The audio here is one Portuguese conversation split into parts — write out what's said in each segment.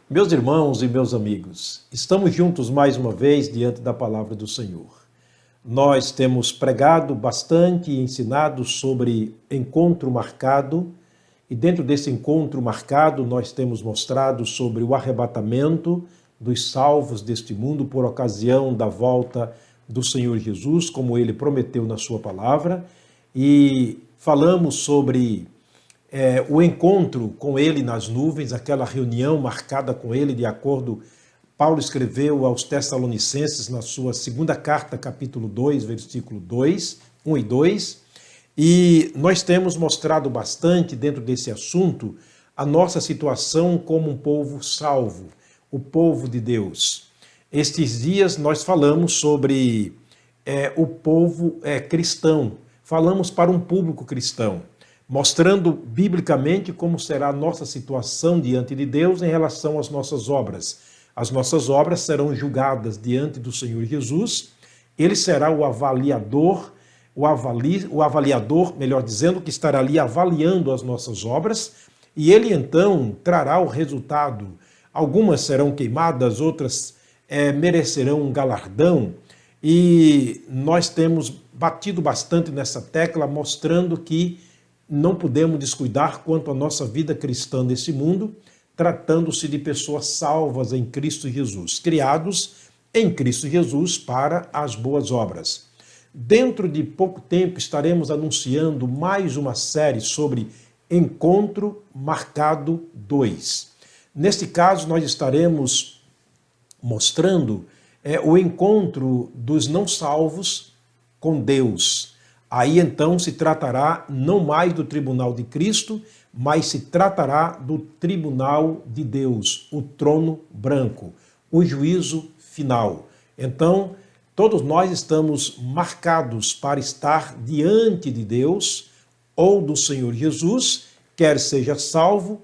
Meus irmãos e meus amigos, estamos juntos mais uma vez diante da palavra do Senhor. Nós temos pregado bastante e ensinado sobre encontro marcado, e dentro desse encontro marcado nós temos mostrado sobre o arrebatamento dos salvos deste mundo por ocasião da volta do Senhor Jesus, como ele prometeu na sua palavra, e falamos sobre o encontro com ele nas nuvens, aquela reunião marcada com ele, de acordo, Paulo escreveu aos Tessalonicenses na sua segunda carta, capítulo 2, versículo 2, 1 e 2, e nós temos mostrado bastante dentro desse assunto a nossa situação como um povo salvo, o povo de Deus. Estes dias nós falamos sobre o povo cristão, falamos para um público cristão, mostrando biblicamente como será a nossa situação diante de Deus em relação às nossas obras. As nossas obras serão julgadas diante do Senhor Jesus, ele será o avaliador, melhor dizendo, que estará ali avaliando as nossas obras, e ele então trará o resultado. Algumas serão queimadas, outras merecerão um galardão, e nós temos batido bastante nessa tecla, mostrando que não podemos descuidar quanto à nossa vida cristã nesse mundo, tratando-se de pessoas salvas em Cristo Jesus, criados em Cristo Jesus para as boas obras. Dentro de pouco tempo estaremos anunciando mais uma série sobre Encontro Marcado 2. Neste caso, nós estaremos mostrando o encontro dos não salvos com Deus. Aí então se tratará não mais do tribunal de Cristo, mas se tratará do tribunal de Deus, o trono branco, o juízo final. Então, todos nós estamos marcados para estar diante de Deus ou do Senhor Jesus, quer seja salvo,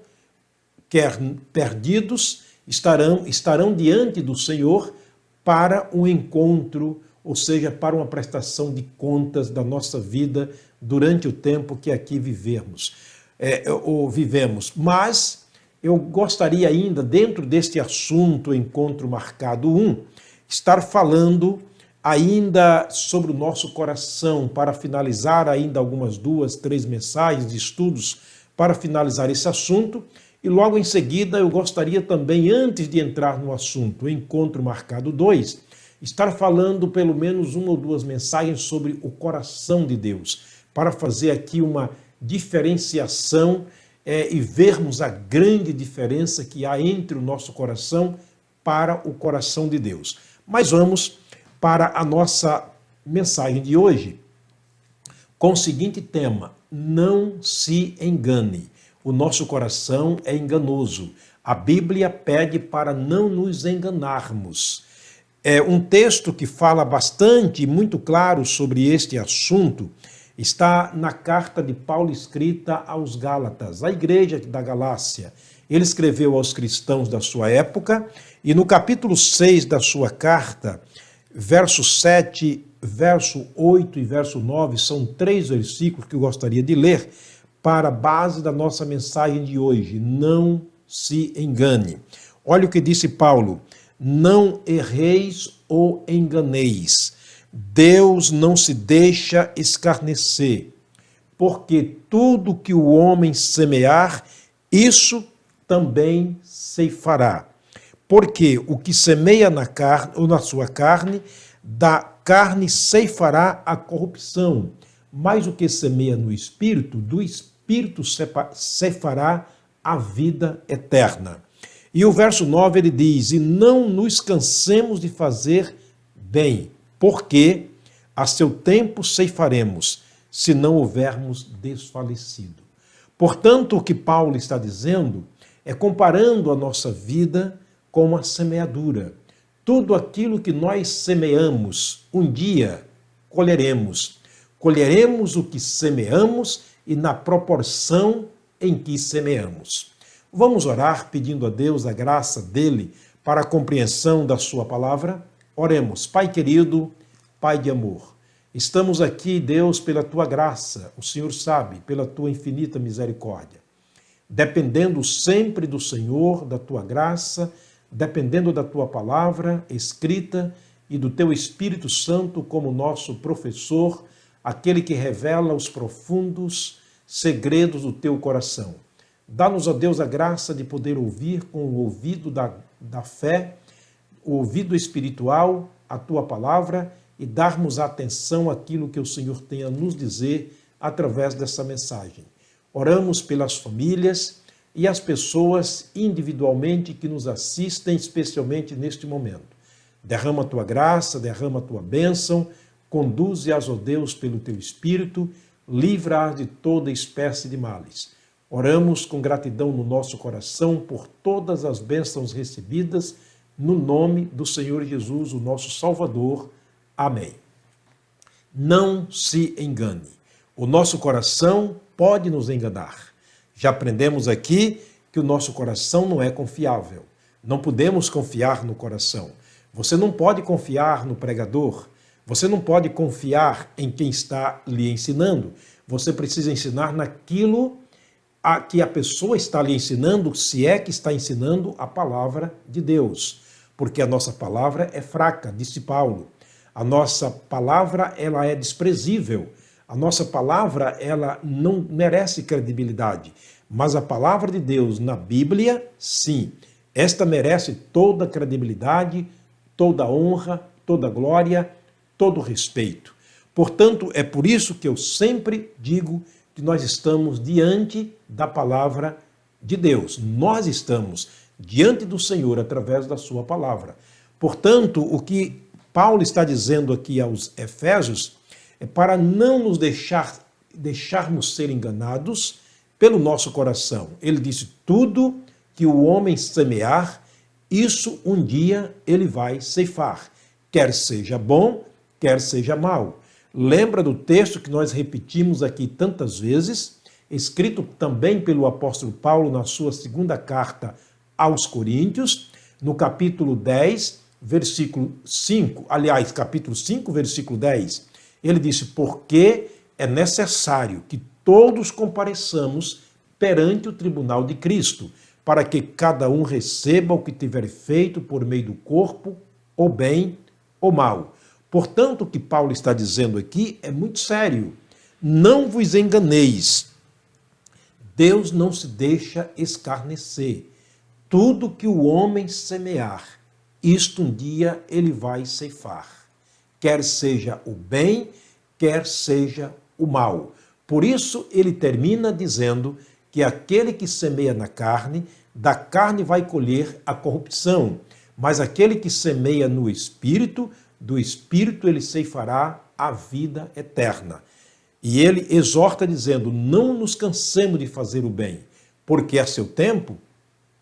quer perdidos, estarão diante do Senhor para um encontro, ou seja, para uma prestação de contas da nossa vida durante o tempo que aqui vivemos. Mas eu gostaria ainda, dentro deste assunto Encontro Marcado 1, estar falando ainda sobre o nosso coração, para finalizar ainda algumas 2, 3 mensagens de estudos para finalizar esse assunto, e logo em seguida eu gostaria também, antes de entrar no assunto Encontro Marcado 2, estar falando pelo menos 1 ou 2 mensagens sobre o coração de Deus, para fazer aqui uma diferenciação e vermos a grande diferença que há entre o nosso coração para o coração de Deus. Mas vamos para a nossa mensagem de hoje, com o seguinte tema: não se engane. O nosso coração é enganoso. A Bíblia pede para não nos enganarmos. É um texto que fala bastante, muito claro sobre este assunto, está na carta de Paulo escrita aos Gálatas, a igreja da Galácia. Ele escreveu aos cristãos da sua época, e no capítulo 6 da sua carta, verso 7, verso 8 e verso 9, são 3 versículos que eu gostaria de ler para a base da nossa mensagem de hoje. Não se engane. Olha o que disse Paulo: não erreis ou enganeis. Deus não se deixa escarnecer, porque tudo que o homem semear, isso também ceifará. Porque o que semeia na carne ou na sua carne, da carne ceifará a corrupção, mas o que semeia no espírito, do espírito ceifará a vida eterna. E o verso 9 ele diz: e não nos cansemos de fazer bem, porque a seu tempo ceifaremos, se não houvermos desfalecido. Portanto, o que Paulo está dizendo é comparando a nossa vida com uma semeadura. Tudo aquilo que nós semeamos, um dia colheremos. Colheremos o que semeamos e na proporção em que semeamos. Vamos orar pedindo a Deus a graça dele para a compreensão da sua palavra? Oremos. Pai querido, Pai de amor, estamos aqui, Deus, pela tua graça, o Senhor sabe, pela tua infinita misericórdia. dependendo sempre do Senhor, da tua graça, dependendo da tua palavra escrita e do teu Espírito Santo como nosso professor, aquele que revela os profundos segredos do teu coração. Dá-nos, ó Deus, a graça de poder ouvir com o ouvido da fé, o ouvido espiritual, a tua palavra e darmos atenção àquilo que o Senhor tem a nos dizer através dessa mensagem. Oramos pelas famílias e as pessoas individualmente que nos assistem, especialmente neste momento. Derrama a tua graça, derrama a tua bênção, conduze-as, ó Deus, pelo teu Espírito, livra-as de toda espécie de males. Oramos com gratidão no nosso coração por todas as bênçãos recebidas, no nome do Senhor Jesus, o nosso Salvador. Amém. Não se engane. O nosso coração pode nos enganar. Já aprendemos aqui que o nosso coração não é confiável. Não podemos confiar no coração. Você não pode confiar no pregador. Você não pode confiar em quem está lhe ensinando. Você precisa ensinar naquilo a que a pessoa está lhe ensinando, se é que está ensinando a palavra de Deus. Porque a nossa palavra é fraca, disse Paulo. A nossa palavra, ela é desprezível. A nossa palavra, ela não merece credibilidade. Mas a palavra de Deus na Bíblia, sim. Esta merece toda credibilidade, toda honra, toda glória, todo respeito. Portanto, é por isso que eu sempre digo que nós estamos diante da palavra de Deus. Nós estamos diante do Senhor através da sua palavra. Portanto, o que Paulo está dizendo aqui aos Efésios é para não nos deixarmos ser enganados pelo nosso coração. Ele disse, tudo que o homem semear, isso um dia ele vai ceifar, quer seja bom, quer seja mal. Lembra do texto que nós repetimos aqui tantas vezes, escrito também pelo apóstolo Paulo na sua segunda carta aos Coríntios, no capítulo 10, versículo 5, aliás, capítulo 5, versículo 10, ele disse, porque é necessário que todos compareçamos perante o tribunal de Cristo, para que cada um receba o que tiver feito por meio do corpo, ou bem ou mal. Portanto, o que Paulo está dizendo aqui é muito sério. Não vos enganeis. Deus não se deixa escarnecer. Tudo que o homem semear, isto um dia ele vai ceifar. Quer seja o bem, quer seja o mal. Por isso ele termina dizendo que aquele que semeia na carne, da carne vai colher a corrupção, mas aquele que semeia no Espírito, do Espírito ele ceifará a vida eterna. E ele exorta dizendo, não nos cansemos de fazer o bem, porque a seu tempo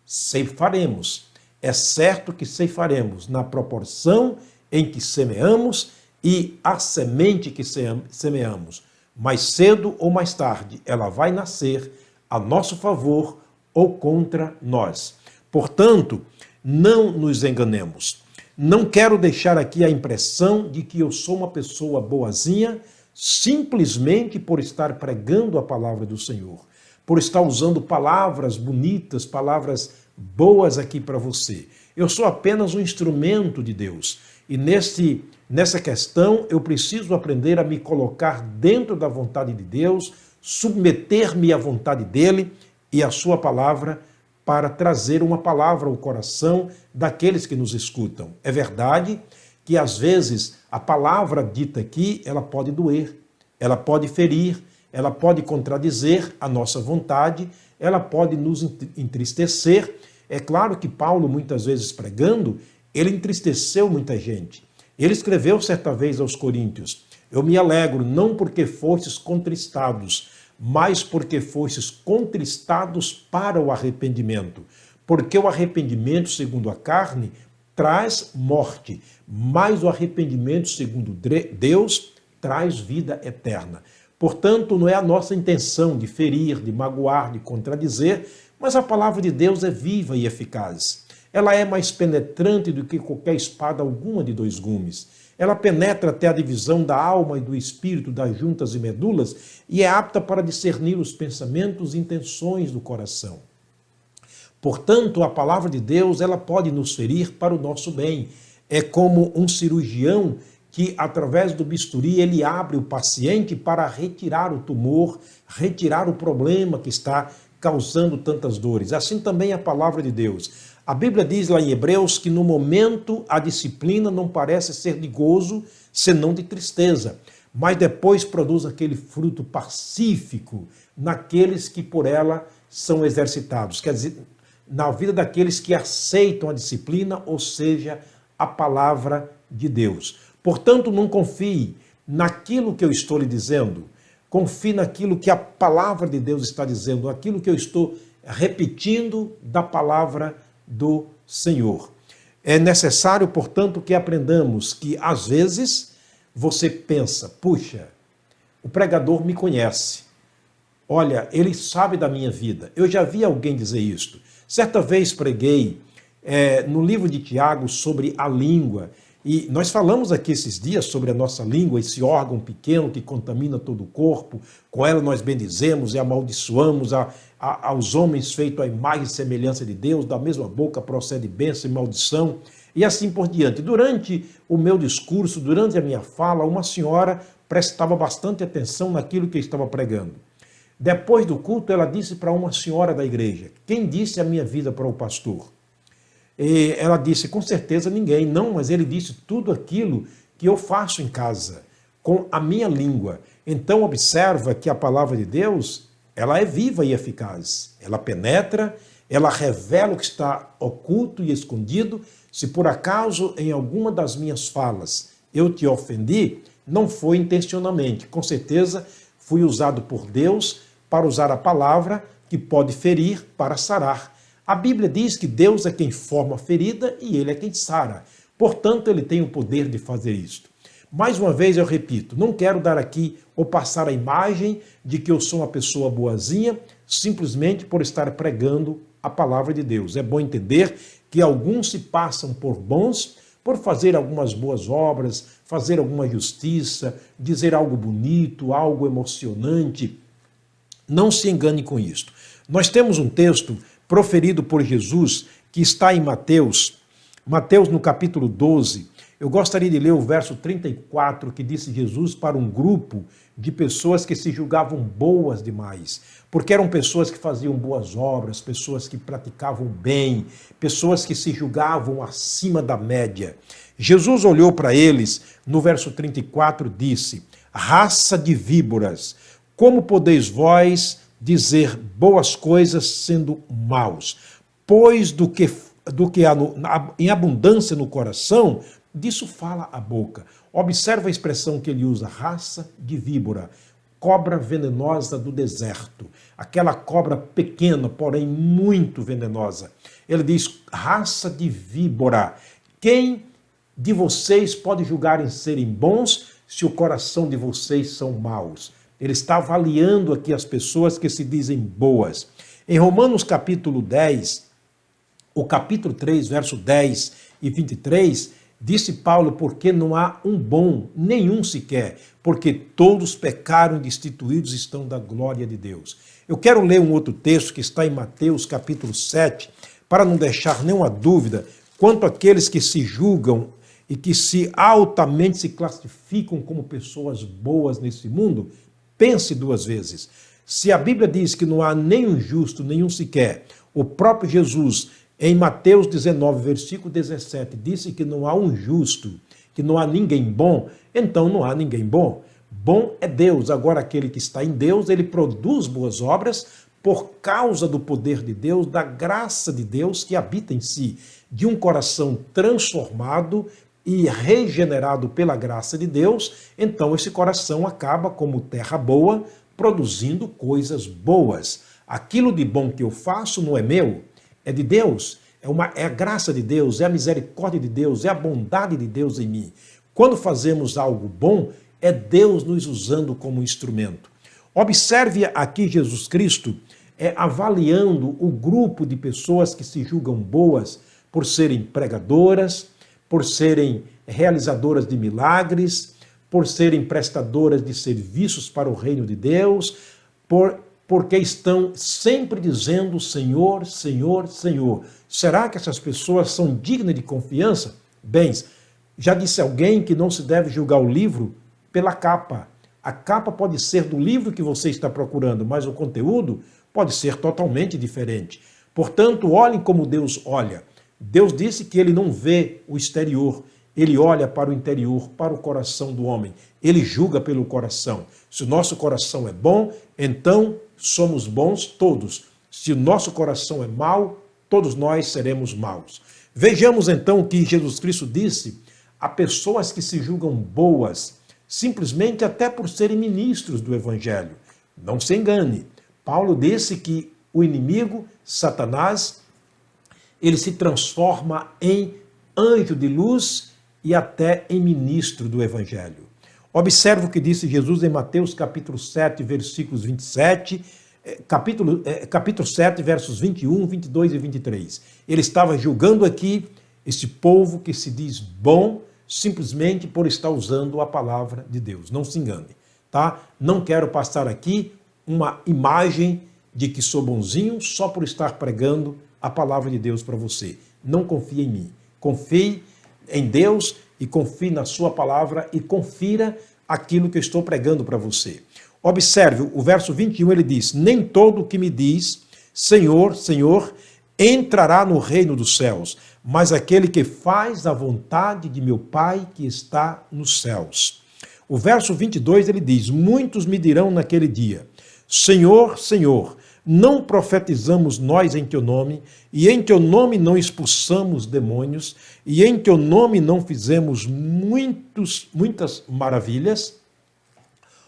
ceifaremos. É certo que ceifaremos na proporção em que semeamos e a semente que semeamos. Mais cedo ou mais tarde, ela vai nascer a nosso favor ou contra nós. Portanto, não nos enganemos. Não quero deixar aqui a impressão de que eu sou uma pessoa boazinha simplesmente por estar pregando a palavra do Senhor, por estar usando palavras bonitas, palavras boas aqui para você. Eu sou apenas um instrumento de Deus e nessa questão eu preciso aprender a me colocar dentro da vontade de Deus, submeter-me à vontade dele e à sua palavra para trazer uma palavra ao coração daqueles que nos escutam. É verdade que às vezes a palavra dita aqui, ela pode doer, ela pode ferir, ela pode contradizer a nossa vontade, ela pode nos entristecer. É claro que Paulo, muitas vezes pregando, ele entristeceu muita gente. Ele escreveu certa vez aos Coríntios, eu me alegro não porque fostes contristados, mas porque fostes contristados para o arrependimento. Porque o arrependimento, segundo a carne, traz morte, mas o arrependimento, segundo Deus, traz vida eterna. Portanto, não é a nossa intenção de ferir, de magoar, de contradizer, mas a palavra de Deus é viva e eficaz. Ela é mais penetrante do que qualquer espada alguma de dois gumes. ela penetra até a divisão da alma e do espírito, das juntas e medulas, e é apta para discernir os pensamentos e intenções do coração. Portanto, a palavra de Deus, ela pode nos ferir para o nosso bem. É como um cirurgião que, através do bisturi, ele abre o paciente para retirar o tumor, retirar o problema que está causando tantas dores. Assim também a palavra de Deus. A Bíblia diz lá em Hebreus que no momento a disciplina não parece ser de gozo, senão de tristeza, mas depois produz aquele fruto pacífico naqueles que por ela são exercitados. Quer dizer, na vida daqueles que aceitam a disciplina, ou seja, a palavra de Deus. Portanto, não confie naquilo que eu estou lhe dizendo, confie naquilo que a palavra de Deus está dizendo, aquilo que eu estou repetindo da palavra do Senhor. É necessário, portanto, que aprendamos que, às vezes, você pensa, puxa, o pregador me conhece, olha, ele sabe da minha vida. Eu já vi alguém dizer isto. Certa vez preguei no livro de Tiago sobre a língua, e nós falamos aqui esses dias sobre a nossa língua, esse órgão pequeno que contamina todo o corpo, com ela nós bendizemos e amaldiçoamos aos homens feitos à imagem e semelhança de Deus, da mesma boca procede bênção e maldição, e assim por diante. Durante o meu discurso, durante a minha fala, uma senhora prestava bastante atenção naquilo que eu estava pregando. Depois do culto, ela disse para uma senhora da igreja, quem disse a minha vida para o pastor? E ela disse, com certeza ninguém. Não, mas ele disse tudo aquilo que eu faço em casa, com a minha língua. Então observa que a palavra de Deus, ela é viva e eficaz. Ela penetra, ela revela o que está oculto e escondido. Se por acaso em alguma das minhas falas eu te ofendi, não foi intencionalmente. Com certeza fui usado por Deus para usar a palavra que pode ferir para sarar. A Bíblia diz que Deus é quem forma a ferida e Ele é quem sara. Portanto, Ele tem o poder de fazer isto. Mais uma vez eu repito, não quero dar aqui ou passar a imagem de que eu sou uma pessoa boazinha, simplesmente por estar pregando a palavra de Deus. É bom entender que alguns se passam por bons, por fazer algumas boas obras, fazer alguma justiça, dizer algo bonito, algo emocionante. Não se engane com isto. Nós temos um texto proferido por Jesus, que está em Mateus no capítulo 12. Eu gostaria de ler o verso 34, que disse Jesus para um grupo de pessoas que se julgavam boas demais, porque eram pessoas que faziam boas obras, pessoas que praticavam bem, pessoas que se julgavam acima da média. Jesus olhou para eles, no verso 34 disse, raça de víboras, como podeis vós dizer boas coisas sendo maus? Pois do que há em abundância no coração, disso fala a boca. Observa a expressão que ele usa, raça de víbora, cobra venenosa do deserto, aquela cobra pequena, porém muito venenosa. Ele diz, raça de víbora, quem de vocês pode julgar em serem bons se o coração de vocês são maus? Ele está avaliando aqui as pessoas que se dizem boas. Em Romanos capítulo 10, o capítulo 3, verso 10 e 23, disse Paulo, porque não há um bom, nenhum sequer, porque todos pecaram e destituídos estão da glória de Deus. Eu quero ler um outro texto que está em Mateus capítulo 7, para não deixar nenhuma dúvida quanto àqueles que se julgam e que se altamente se classificam como pessoas boas nesse mundo. Pense duas vezes. Se a Bíblia diz que não há nenhum justo, nenhum sequer, o próprio Jesus, em Mateus 19, versículo 17, disse que não há um justo, que não há ninguém bom, então não há ninguém bom. Bom é Deus. Agora, aquele que está em Deus, ele produz boas obras por causa do poder de Deus, da graça de Deus que habita em si, de um coração transformado e regenerado pela graça de Deus, então esse coração acaba como terra boa, produzindo coisas boas. Aquilo de bom que eu faço não é meu, é de Deus, é a graça de Deus, é a misericórdia de Deus, é a bondade de Deus em mim. Quando fazemos algo bom, é Deus nos usando como instrumento. Observe aqui Jesus Cristo avaliando o grupo de pessoas que se julgam boas por serem pregadoras, por serem realizadoras de milagres, por serem prestadoras de serviços para o reino de Deus, porque estão sempre dizendo Senhor, Senhor, Senhor. Será que essas pessoas são dignas de confiança? Bem, já disse alguém que não se deve julgar o livro pela capa. A capa pode ser do livro que você está procurando, mas o conteúdo pode ser totalmente diferente. Portanto, olhem como Deus olha. Deus disse que ele não vê o exterior, ele olha para o interior, para o coração do homem. Ele julga pelo coração. Se o nosso coração é bom, então somos bons todos. Se o nosso coração é mau, todos nós seremos maus. Vejamos então o que Jesus Cristo disse a pessoas que se julgam boas, simplesmente até por serem ministros do Evangelho. Não se engane. Paulo disse que o inimigo, Satanás, ele se transforma em anjo de luz e até em ministro do Evangelho. Observe o que disse Jesus em Mateus capítulo 7, versículos 27, capítulo 7, versos 21, 22 e 23. Ele estava julgando aqui esse povo que se diz bom, simplesmente por estar usando a palavra de Deus. Não se engane, tá? Não quero passar aqui uma imagem de que sou bonzinho só por estar pregando a palavra de Deus para você. Não confie em mim. Confie em Deus e confie na sua palavra e confira aquilo que eu estou pregando para você. Observe, o verso 21 ele diz, nem todo o que me diz, Senhor, Senhor, entrará no reino dos céus, mas aquele que faz a vontade de meu Pai que está nos céus. O verso 22 ele diz, muitos me dirão naquele dia, Senhor, Senhor, não profetizamos nós em teu nome, e em teu nome não expulsamos demônios, e em teu nome não fizemos muitas maravilhas?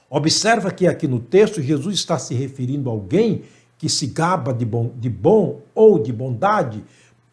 Observa que aqui no texto Jesus está se referindo a alguém que se gaba de bom ou de bondade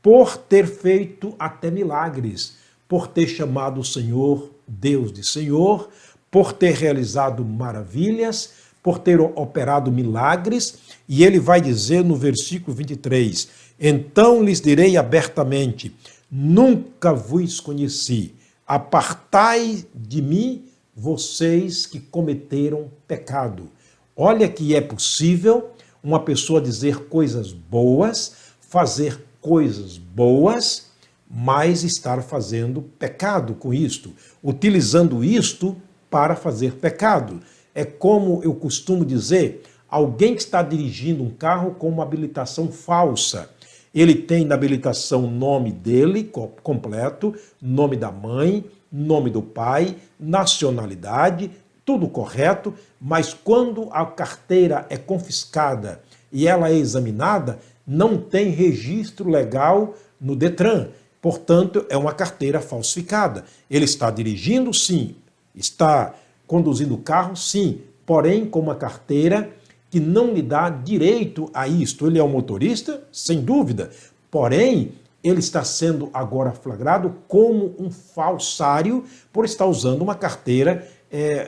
por ter feito até milagres, por ter chamado o Senhor Deus de Senhor, por ter realizado maravilhas, por ter operado milagres, e ele vai dizer no versículo 23, então lhes direi abertamente, nunca vos conheci, apartai de mim vocês que cometeram pecado. Olha que é possível uma pessoa dizer coisas boas, fazer coisas boas, mas estar fazendo pecado com isto, utilizando isto para fazer pecado. É como eu costumo dizer, alguém que está dirigindo um carro com uma habilitação falsa. Ele tem na habilitação o nome dele completo, nome da mãe, nome do pai, nacionalidade, tudo correto, mas quando a carteira é confiscada e ela é examinada, não tem registro legal no Detran. Portanto, é uma carteira falsificada. Ele está dirigindo, sim. Está conduzindo o carro, sim. Porém, com uma carteira que não lhe dá direito a isto. Ele é um motorista? Sem dúvida. Porém, ele está sendo agora flagrado como um falsário por estar usando uma carteira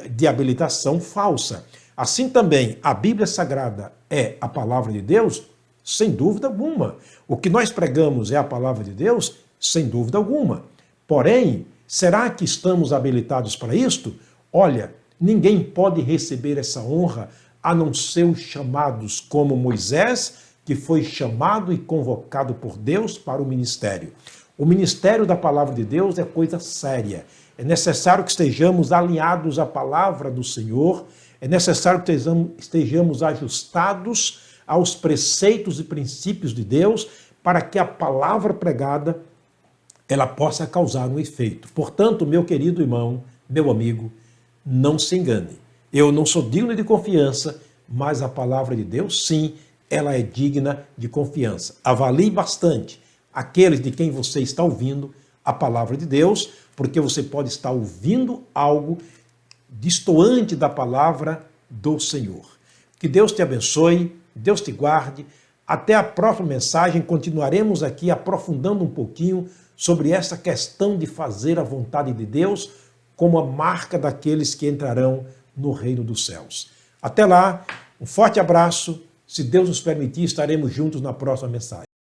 de habilitação falsa. Assim também, a Bíblia Sagrada é a palavra de Deus? Sem dúvida alguma. O que nós pregamos é a palavra de Deus? Sem dúvida alguma. Porém, será que estamos habilitados para isto? Olha, ninguém pode receber essa honra a não ser os chamados como Moisés, que foi chamado e convocado por Deus para o ministério. O ministério da palavra de Deus é coisa séria. É necessário que estejamos alinhados à palavra do Senhor, é necessário que estejamos ajustados aos preceitos e princípios de Deus, para que a palavra pregada ela possa causar um efeito. Portanto, meu querido irmão, meu amigo, não se engane. Eu não sou digno de confiança, mas a palavra de Deus, sim, ela é digna de confiança. Avalie bastante aqueles de quem você está ouvindo a palavra de Deus, porque você pode estar ouvindo algo destoante da palavra do Senhor. Que Deus te abençoe, Deus te guarde. Até a próxima mensagem, continuaremos aqui aprofundando um pouquinho sobre essa questão de fazer a vontade de Deus como a marca daqueles que entrarão no reino dos céus. Até lá, um forte abraço. Se Deus nos permitir, estaremos juntos na próxima mensagem.